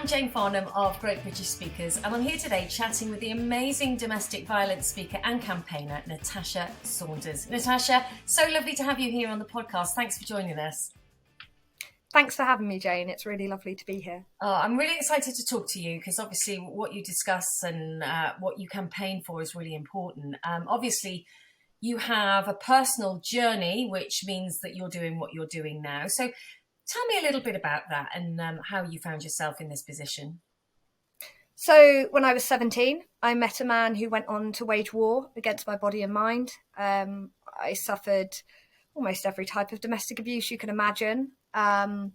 Jane Farnham of Great British Speakers, and I'm here today chatting with the amazing domestic violence speaker and campaigner, Natasha Saunders. Natasha, so lovely to have you here on the podcast. Thanks for joining us. Thanks for having me, Jane. It's really lovely to be here. I'm really excited to talk to you because obviously what you discuss and what you campaign for is really important. Obviously, you have a personal journey, which means that you're doing what you're doing now. So tell me a little bit about that and how you found yourself in this position. So when I was 17, I met a man who went on to wage war against my body and mind. I suffered almost every type of domestic abuse you can imagine. And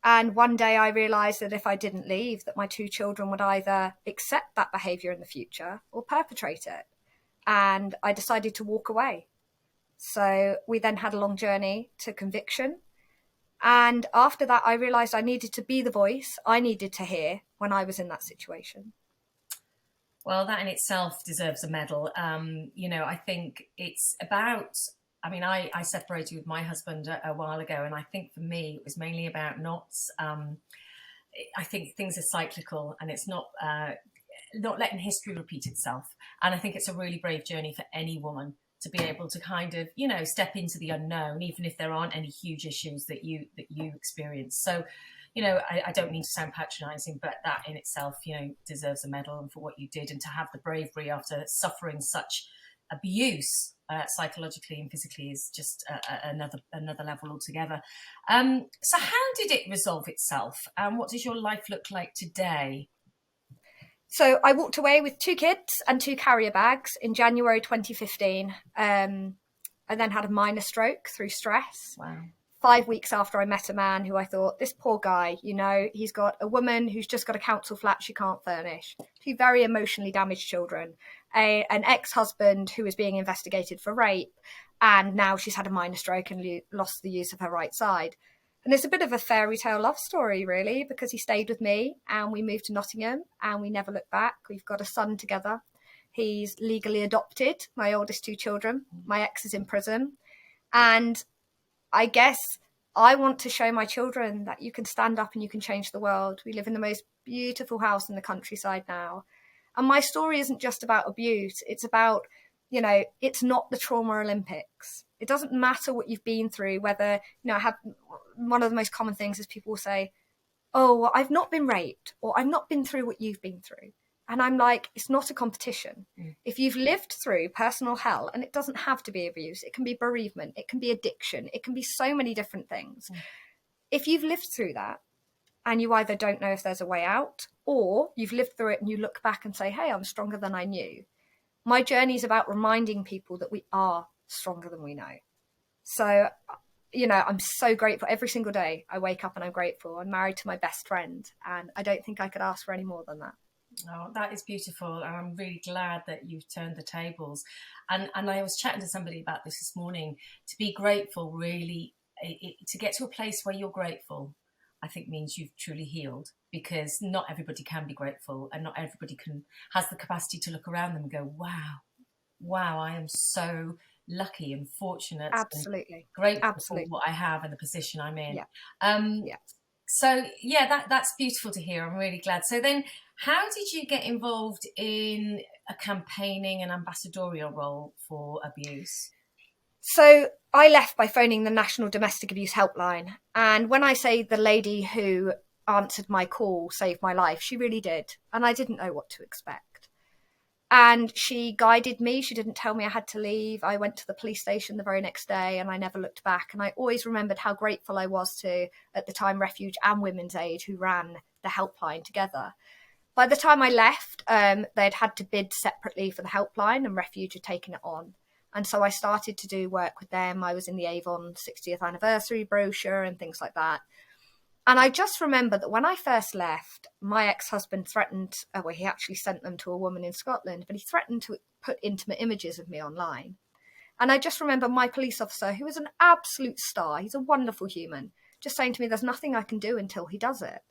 one day I realised that if I didn't leave, that my 2 children would either accept that behaviour in the future or perpetrate it. And I decided to walk away. So we then had a long journey to conviction. And after that, I realised I needed to be the voice I needed to hear when I was in that situation. Well, that in itself deserves a medal. I think it's about, I separated with my husband a while ago, and I think for me, it was mainly about knots. I think things are cyclical, and it's not letting history repeat itself. And I think it's a really brave journey for any woman to be able to kind of, step into the unknown, even if there aren't any huge issues that you experience. So, I don't mean to sound patronising, but that in itself, deserves a medal, and for what you did, and to have the bravery after suffering such abuse psychologically and physically is just another level altogether. So how did it resolve itself? And what does your life look like today? So I walked away with 2 kids and 2 carrier bags in January 2015. I then had a minor stroke through stress. Wow. 5 weeks after I met a man who I thought, this poor guy, he's got a woman who's just got a council flat she can't furnish, 2 very emotionally damaged children, an ex-husband who is being investigated for rape, and now she's had a minor stroke and lost the use of her right side. And it's a bit of a fairy tale love story, really, because he stayed with me and we moved to Nottingham and we never looked back. We've got a son together. He's legally adopted, my oldest 2 children. My ex is in prison. And I guess I want to show my children that you can stand up and you can change the world. We live in the most beautiful house in the countryside now. And my story isn't just about abuse. It's about, it's not the trauma Olympics. It doesn't matter what you've been through, whether, I have one of the most common things is people will say, oh, well, I've not been raped, or I've not been through what you've been through. And I'm like, it's not a competition. If you've lived through personal hell, and it doesn't have to be abuse, it can be bereavement, it can be addiction, it can be so many different things. If you've lived through that and you either don't know if there's a way out, or you've lived through it and you look back and say, hey, I'm stronger than I knew. My journey is about reminding people that we are stronger than we know. So, I'm so grateful. Every single day I wake up and I'm grateful. I'm married to my best friend, and I don't think I could ask for any more than that. Oh, that is beautiful. And I'm really glad that you've turned the tables. And I was chatting to somebody about this morning. To be grateful, really, to get to a place where you're grateful, I think means you've truly healed, because not everybody can be grateful, and not everybody has the capacity to look around them and go, wow, I am so lucky and fortunate. Absolutely. And grateful Absolutely. for what I have and the position I'm in. Yeah. So that's beautiful to hear. I'm really glad. So then how did you get involved in a campaigning and ambassadorial role for abuse? So I left by phoning the National Domestic Abuse Helpline. And when I say the lady who answered my call saved my life, she really did. And I didn't know what to expect. And she guided me. She didn't tell me I had to leave. I went to the police station the very next day and I never looked back. And I always remembered how grateful I was to, at the time, Refuge and Women's Aid, who ran the helpline together. By the time I left, they'd had to bid separately for the helpline, and Refuge had taken it on. And so I started to do work with them. I was in the Avon 60th anniversary brochure and things like that. And I just remember that when I first left, my ex-husband threatened, he actually sent them to a woman in Scotland, but he threatened to put intimate images of me online. And I just remember my police officer, who is an absolute star, he's a wonderful human, just saying to me, there's nothing I can do until he does it.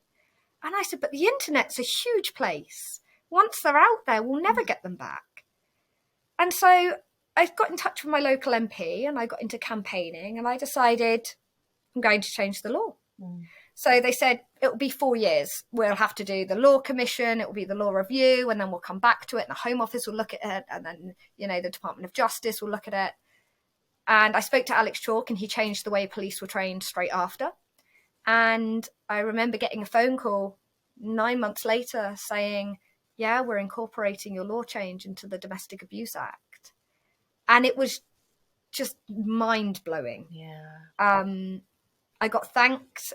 And I said, but the internet's a huge place. Once they're out there, we'll never get them back. And so I got in touch with my local MP and I got into campaigning, and I decided I'm going to change the law. So they said it will be 4 years. We'll have to do the law commission, it will be the law review, and then we'll come back to it. And the Home Office will look at it, and then, you know, the Department of Justice will look at it. And I spoke to Alex Chalk, and he changed the way police were trained straight after. And I remember getting a phone call 9 months later saying, yeah, we're incorporating your law change into the Domestic Abuse Act. And it was just mind-blowing. Yeah. I got thanked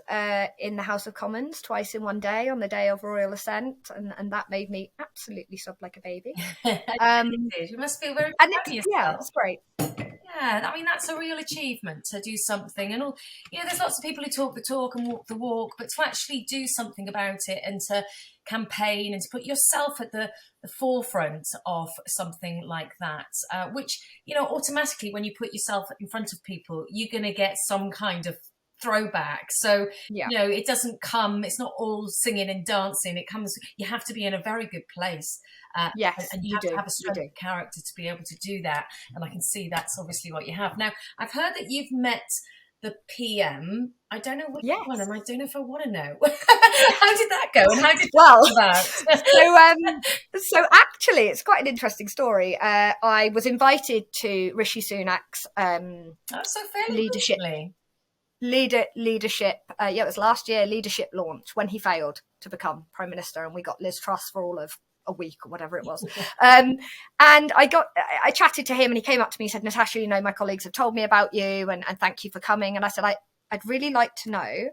in the House of Commons twice in one day on the day of royal assent, and that made me absolutely sob like a baby. You must feel very proud of yourself. Yeah, it's great. Yeah, I mean, that's a real achievement, to do something. And all, you know, there's lots of people who talk the talk and walk the walk, but to actually do something about it and to campaign and to put yourself at the forefront of something like that, which, you know, automatically when you put yourself in front of people, you're going to get some kind of throwback. So, Yeah. you know, it doesn't come, it's not all singing and dancing. It comes, you have to be in a very good place. Yes, and you have to have a strong character to be able to do that. And I can see that's obviously what you have. Now, I've heard that you've met the PM. I don't know which one, and I don't know if I want to know. How did that go? And how did that come about? So actually, it's quite an interesting story. I was invited to Rishi Sunak's leadership. It was last year, leadership launch when he failed to become Prime Minister, and we got Liz Truss for all of a week or whatever it was. And I chatted to him, and he came up to me and said, Natasha, you know, my colleagues have told me about you, and thank you for coming. And I said, I'd really like to know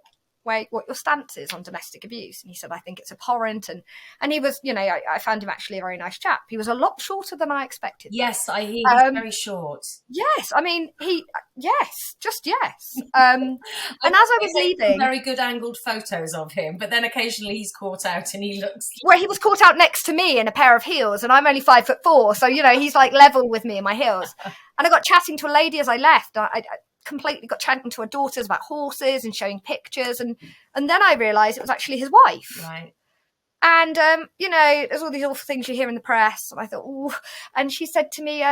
what your stance is on domestic abuse. And he said, I think it's abhorrent. And he was, you know, I found him actually a very nice chap. He was a lot shorter than I expected. Yes, I hear he's very short. Yes, I mean, yes. And as I was leaving, very good angled photos of him, but then occasionally he's caught out and he looks. Well, he was caught out next to me in a pair of heels, and I'm only 5'4", so you know he's like level with me in my heels. And I got chatting to a lady as I left. I completely got chatting to her daughters about horses and showing pictures, and then I realised it was actually his wife. Right. And you know, there's all these awful things you hear in the press, and I thought, ooh. And she said to me,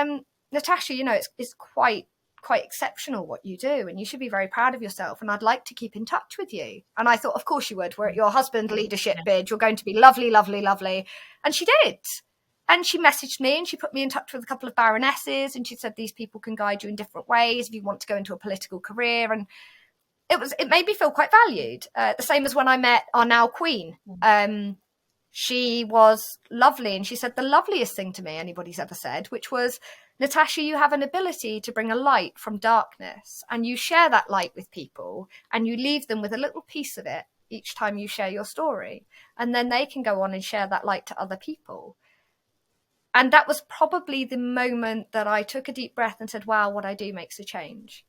Natasha, you know, it's quite exceptional what you do, and you should be very proud of yourself, and I'd like to keep in touch with you. And I thought, of course you would. We're at your husband's leadership bid. You're going to be lovely, lovely, lovely. And she did. And she messaged me, and she put me in touch with a couple of baronesses, and she said these people can guide you in different ways if you want to go into a political career. And it made me feel quite valued. The same as when I met our now Queen. She was lovely, and she said the loveliest thing to me anybody's ever said, which was, Natasha, you have an ability to bring a light from darkness, and you share that light with people, and you leave them with a little piece of it each time you share your story, and then they can go on and share that light to other people. And that was probably the moment that I took a deep breath and said, wow, what I do makes a change.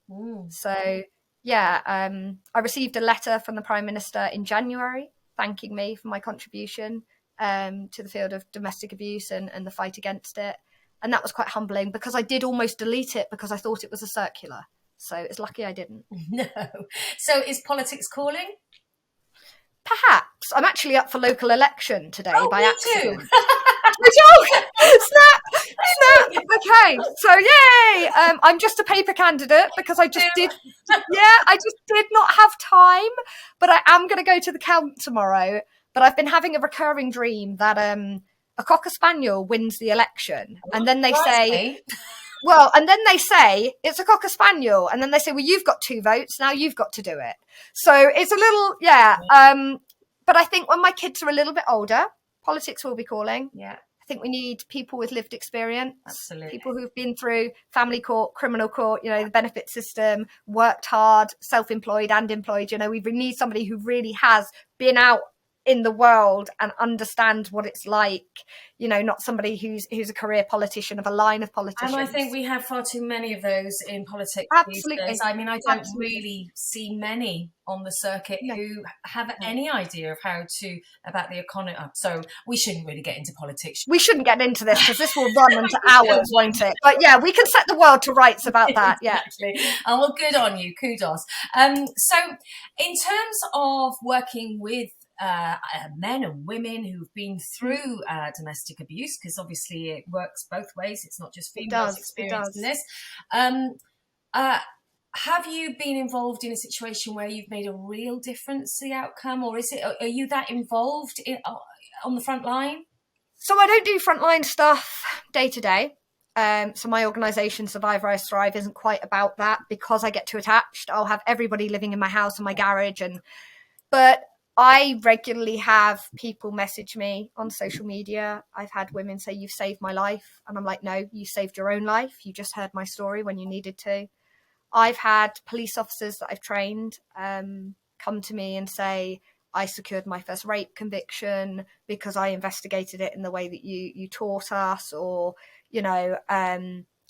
So yeah, I received a letter from the Prime Minister in January thanking me for my contribution to the field of domestic abuse and the fight against it. And that was quite humbling, because I did almost delete it because I thought it was a circular. So it's lucky I didn't. No. So is politics calling? Perhaps. I'm actually up for local election today by accident. Too. Snap. Okay, so yay! I'm just a paper candidate because I just did not have time, but I am going to go to the count tomorrow. But I've been having a recurring dream that a Cocker Spaniel wins the election, and then they say, well, and then they say it's a Cocker Spaniel, and then they say, well, you've got 2 votes, now you've got to do it. So it's a little, but I think when my kids are a little bit older, politics will be calling. Yeah. I think we need people with lived experience. Absolutely. People who've been through family court, criminal court, you know, the benefit system, worked hard, self-employed and employed. You know, we need somebody who really has been out in the world and understands what it's like, you know, not somebody who's a career politician of a line of politicians. And I think we have far too many of those in politics these days. I mean, I don't really see many on the circuit who have any idea of about the economy. So we shouldn't really get into politics. We shouldn't get into this because this will run into hours, won't it? But yeah, we can set the world to rights about that. Exactly. And well, good on you. Kudos. So in terms of working with men and women who've been through domestic abuse, because obviously it works both ways, it's not just females experiencing this, have you been involved in a situation where you've made a real difference to the outcome, or are you that involved on the front line? So I don't do frontline stuff day to day. So my organisation, Survive, Rise, Thrive, isn't quite about that because I get too attached. I'll have everybody living in my house and my garage, but I regularly have people message me on social media. I've had women say, "You've saved my life," and I'm like, "No, you saved your own life. You just heard my story when you needed to." I've had police officers that I've trained come to me and say, I secured my first rape conviction because I investigated it in the way that you taught us, or,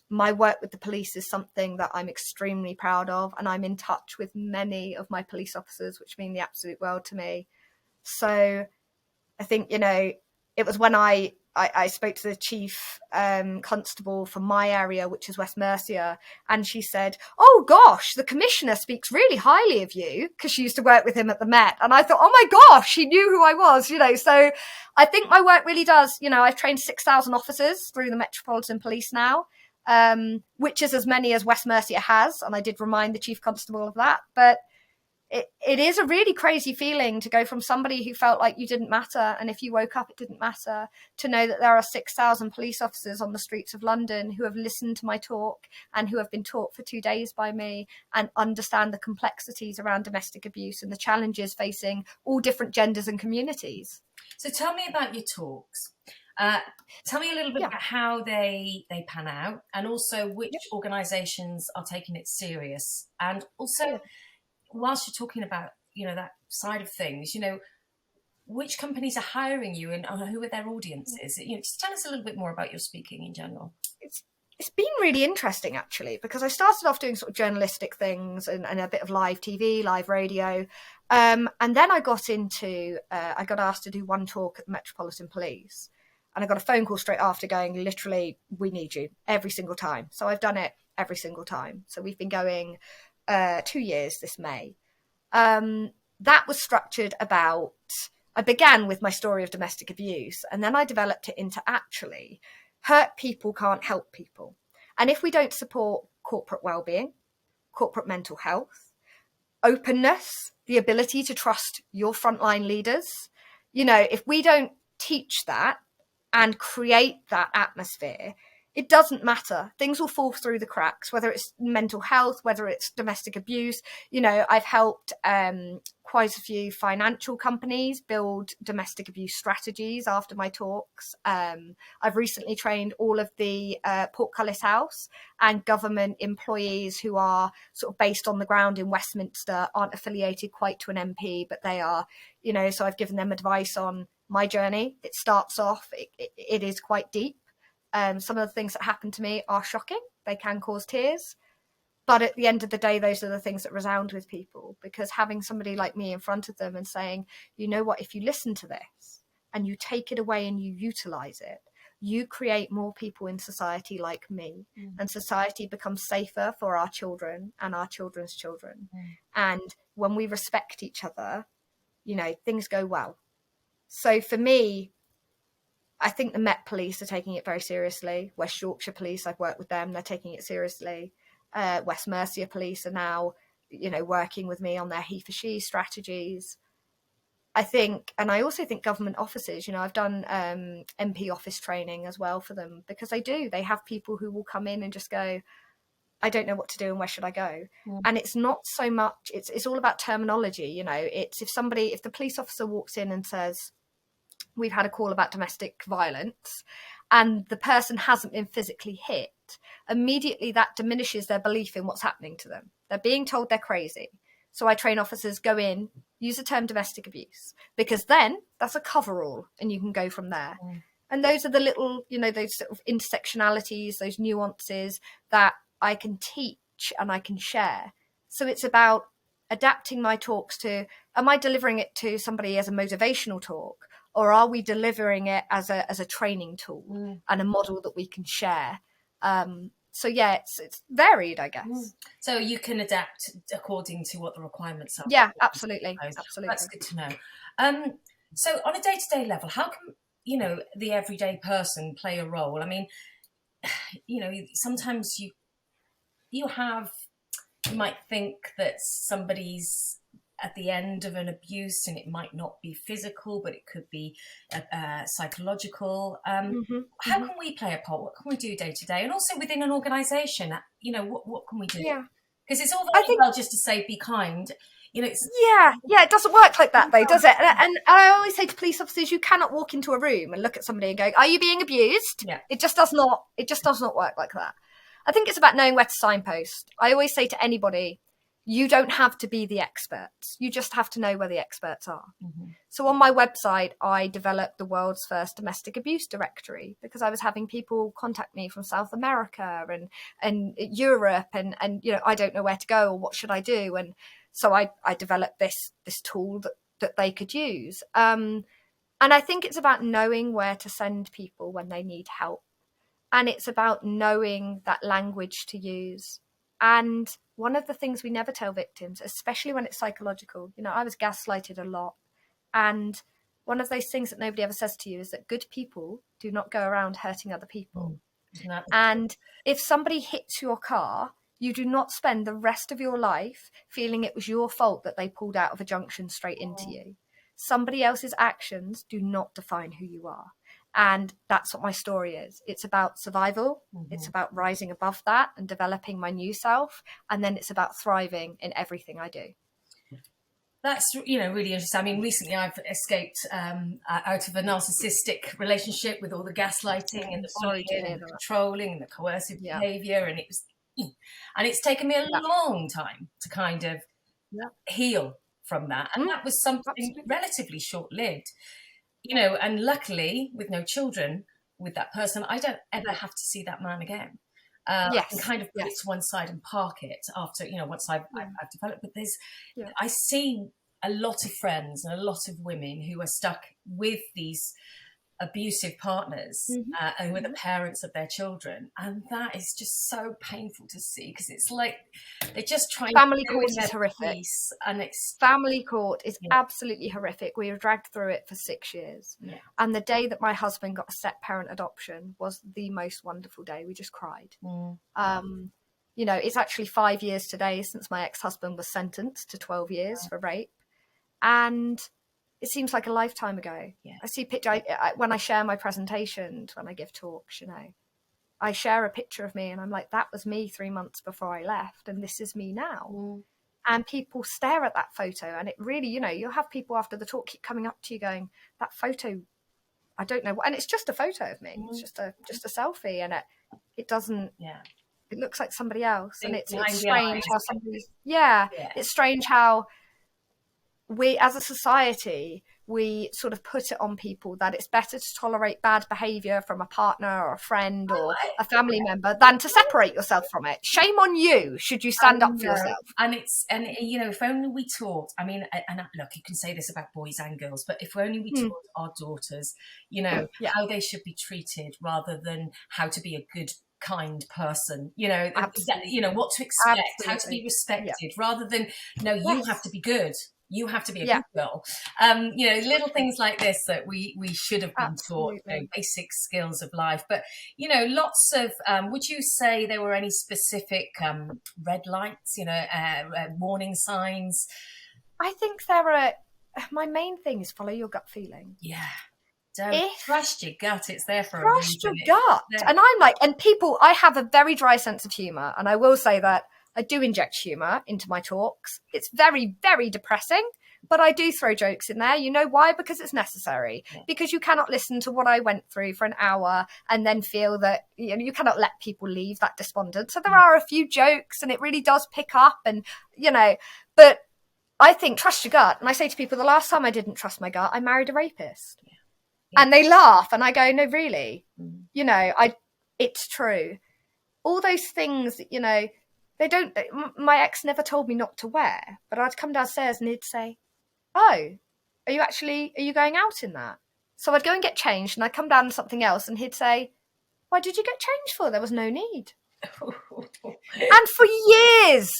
my work with the police is something that I'm extremely proud of, and I'm in touch with many of my police officers, which mean the absolute world to me. So I think, it was when I spoke to the chief constable for my area, which is West Mercia, and she said, "Oh gosh, the commissioner speaks really highly of you," because she used to work with him at the Met. And I thought, oh my gosh, she knew who I was, So I think my work really does. I've trained 6,000 officers through the Metropolitan Police now, which is as many as West Mercia has. And I did remind the chief constable of that. But it is a really crazy feeling to go from somebody who felt like you didn't matter, and if you woke up it didn't matter, to know that there are 6,000 police officers on the streets of London who have listened to my talk and who have been taught for 2 days by me and understand the complexities around domestic abuse and the challenges facing all different genders and communities. So tell me about your talks. Tell me a little bit about how they pan out, and also which organisations are taking it serious, and also whilst you're talking about, that side of things, which companies are hiring you and who are their audiences? Just tell us a little bit more about your speaking in general. It's been really interesting, actually, because I started off doing sort of journalistic things and a bit of live TV, live radio. And then I got asked to do one talk at the Metropolitan Police. And I got a phone call straight after going, literally, "We need you," every single time. So I've done it every single time. So we've been going 2 years this May. That was structured about, I began with my story of domestic abuse, and then I developed it into actually hurt people can't help people. And if we don't support corporate well-being, corporate mental health, openness, the ability to trust your frontline leaders, if we don't teach that and create that atmosphere, it doesn't matter. Things will fall through the cracks, whether it's mental health, whether it's domestic abuse. I've helped quite a few financial companies build domestic abuse strategies after my talks. I've recently trained all of the Portcullis House and government employees who are sort of based on the ground in Westminster, aren't affiliated quite to an MP, but they are, so I've given them advice on my journey. It starts off, it is quite deep. Some of the things that happen to me are shocking. They can cause tears. But at the end of the day, those are the things that resound with people, because having somebody like me in front of them and saying, you know what, if you listen to this and you take it away and you utilize it, you create more people in society like me, and society becomes safer for our children and our children's children. And when we respect each other, things go well. So for me, I think the Met Police are taking it very seriously. West Yorkshire Police, I've worked with them, they're taking it seriously. West Mercia Police are now, working with me on their he for she strategies. I think, and I also think government offices, I've done MP office training as well for them, because they have people who will come in and just go, I don't know what to do and where should I go? And it's not so much, it's all about terminology. It's if the police officer walks in and says, we've had a call about domestic violence, and the person hasn't been physically hit, immediately that diminishes their belief in what's happening to them. They're being told they're crazy. So I train officers, go in, use the term domestic abuse, because then that's a coverall and you can go from there. And those are the little, those sort of intersectionalities, those nuances that I can teach and I can share. So it's about adapting my talks to, am I delivering it to somebody as a motivational talk, or are we delivering it as a training tool and a model that we can share? So yeah, it's varied, I guess. So you can adapt according to what the requirements are. Yeah, absolutely. That's good to know. So on a day-to-day level, how can the everyday person play a role? I mean, sometimes you have you might think that somebody's at the end of an abuse, and it might not be physical, but it could be psychological. How can we play a part? What can we do day to day? And also within an organisation, what can we do? Yeah. Because it's all very well just to say, be kind. It's... Yeah, it doesn't work like that, though, does it? And I always say to police officers, you cannot walk into a room and look at somebody and go, "Are you being abused?" Yeah. It just does not work like that. I think it's about knowing where to signpost. I always say to anybody, you don't have to be the experts. You just have to know where the experts are. So on my website, I developed the world's first domestic abuse directory because I was having people contact me from South America and Europe and I don't know where to go or what should I do. And so I developed this tool that they could use. And I think it's about knowing where to send people when they need help. And it's about knowing that language to use. And one of the things we never tell victims, especially when it's psychological, I was gaslighted a lot. And one of those things that nobody ever says to you is that good people do not go around hurting other people. And if somebody hits your car, you do not spend the rest of your life feeling it was your fault that they pulled out of a junction straight into you. Somebody else's actions do not define who you are. And that's what my story is. It's about survival. It's about rising above that and developing my new self. And then it's about thriving in everything I do. That's, really interesting. I mean, recently I've escaped out of a narcissistic relationship with all the gaslighting and the bullying and the controlling and the coercive behaviour. And it's taken me a long time to kind of heal from that. And that was something relatively short-lived. And luckily, with no children, with that person, I don't ever have to see that man again. I can kind of put it to one side and park it after, once I've developed. But I see a lot of friends and a lot of women who are stuck with these abusive partners and with the parents of their children, and that is just so painful to see because it's like they're just trying family to court is horrific and it's family court is absolutely horrific. We were dragged through it for 6 years, and the day that my husband got a step parent adoption was the most wonderful day. We just cried. It's actually 5 years today since my ex-husband was sentenced to 12 years for rape, and it seems like a lifetime ago. I see a picture when I share my presentations, when I give talks, I share a picture of me and I'm like, that was me 3 months before I left, and this is me now. And people stare at that photo, and it really, you'll have people after the talk keep coming up to you going, that photo, I don't know, and it's just a photo of me. It's just a selfie, and it doesn't. It looks like somebody else, and it's strange how somebody's. It's strange how we, as a society, we sort of put it on people that it's better to tolerate bad behaviour from a partner or a friend or a family member than to separate yourself from it. Shame on you, should you stand up for yourself. And if only we taught, and look, you can say this about boys and girls, but if only we taught our daughters, how they should be treated rather than how to be a good, kind person, what to expect, how to be respected, rather than, you have to be good. You have to be a good girl. Little things like this that we should have been taught, basic skills of life. But, lots of, would you say there were any specific red lights, warning signs? I think my main thing is follow your gut feeling. Don't trust your gut. It's there for a reason. Trust your gut. And I'm like, and people, I have a very dry sense of humour. And I will say that I do inject humour into my talks. It's very, very depressing, but I do throw jokes in there. You know why? Because it's necessary. Because you cannot listen to what I went through for an hour and then feel that, you cannot let people leave that despondent. So there are a few jokes and it really does pick up and, but I think trust your gut. And I say to people, the last time I didn't trust my gut, I married a rapist. And they laugh and I go, no, really? It's true. All those things that, my ex never told me not to wear, but I'd come downstairs and he'd say, oh, are you going out in that? So I'd go and get changed and I'd come down in something else and he'd say, why did you get changed for? There was no need. And for years,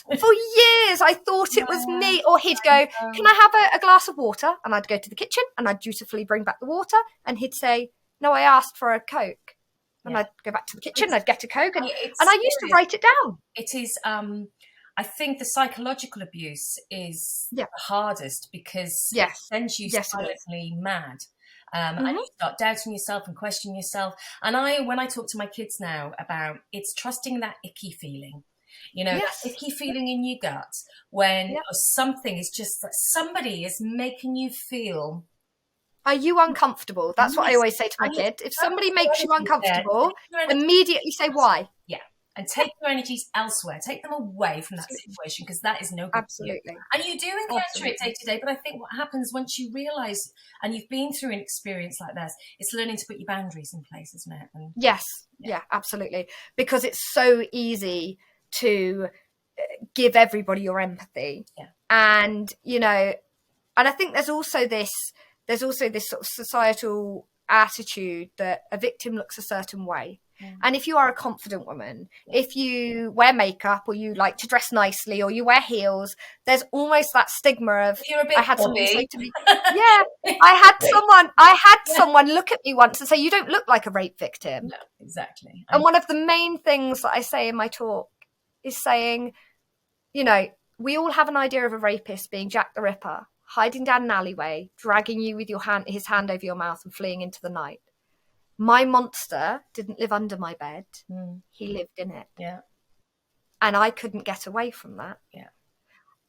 I thought it was me. Or he'd go, can I have a glass of water? And I'd go to the kitchen and I'd dutifully bring back the water. And he'd say, no, I asked for a Coke. And I'd go back to the kitchen, I'd get a Coke. And I used to write it down. It is, I think the psychological abuse is Yeah. the hardest because it Yes. sends you Yes, it is. silently mad. And Hmm. you start doubting yourself and questioning yourself. And when I talk to my kids now about, it's trusting that icky feeling, that Yes. icky feeling in your gut when Yeah. something is just that somebody is making you feel Are you uncomfortable? That's what I yes. always say to my And you kids. If focus somebody your makes you energies there, uncomfortable, take your energies immediately say elsewhere. why. Yeah. And Yeah, take your energies elsewhere. Take them away from that absolutely. situation because that is no good for you. Absolutely. And you do encounter it Absolutely. day to day, but I think what happens once you realize and you've been through an experience like this, it's learning to put your boundaries in place, isn't it? And Yes. yeah, Yeah, absolutely. Because it's so easy to give everybody your empathy. yeah, And, and I think there's also this sort of societal attitude that a victim looks a certain way. yeah, And if you are a confident woman, yeah. if you wear makeup or you like to dress nicely or you wear heels, there's almost that stigma of, If you're a I bit had somebody say Bobby. to me, yeah, I had someone look at me once and say, you don't look like a rape victim. No, exactly. And one of the main things that I say in my talk is saying, we all have an idea of a rapist being Jack the Ripper, hiding down an alleyway, dragging you with his hand over your mouth and fleeing into the night. My monster didn't live under my bed. He lived in it. Yeah, And I couldn't get away from that. yeah,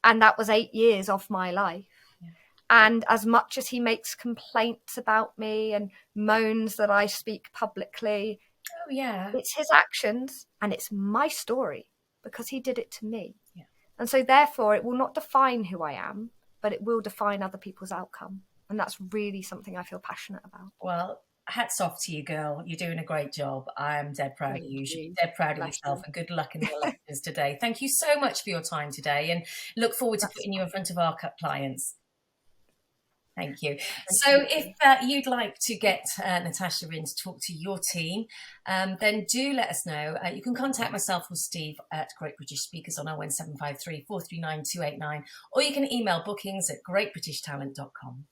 And that was 8 years of my life. yeah. And as much as he makes complaints about me and moans that I speak publicly, Oh, yeah. it's his actions and it's my story because he did it to me. Yeah. And so therefore it will not define who I am, but it will define other people's outcome. And that's really something I feel passionate about. Well, hats off to you, girl. You're doing a great job. I am dead proud of you. You should be dead proud of Bless yourself you. and good luck in the elections today. Thank you so much for your time today and look forward to putting you in front of our clients. Thank you. So if you'd like to get Natasha in to talk to your team, then do let us know. You can contact myself or Steve at Great British Speakers on 01753 439 289, or you can email bookings@greatbritishtalent.com.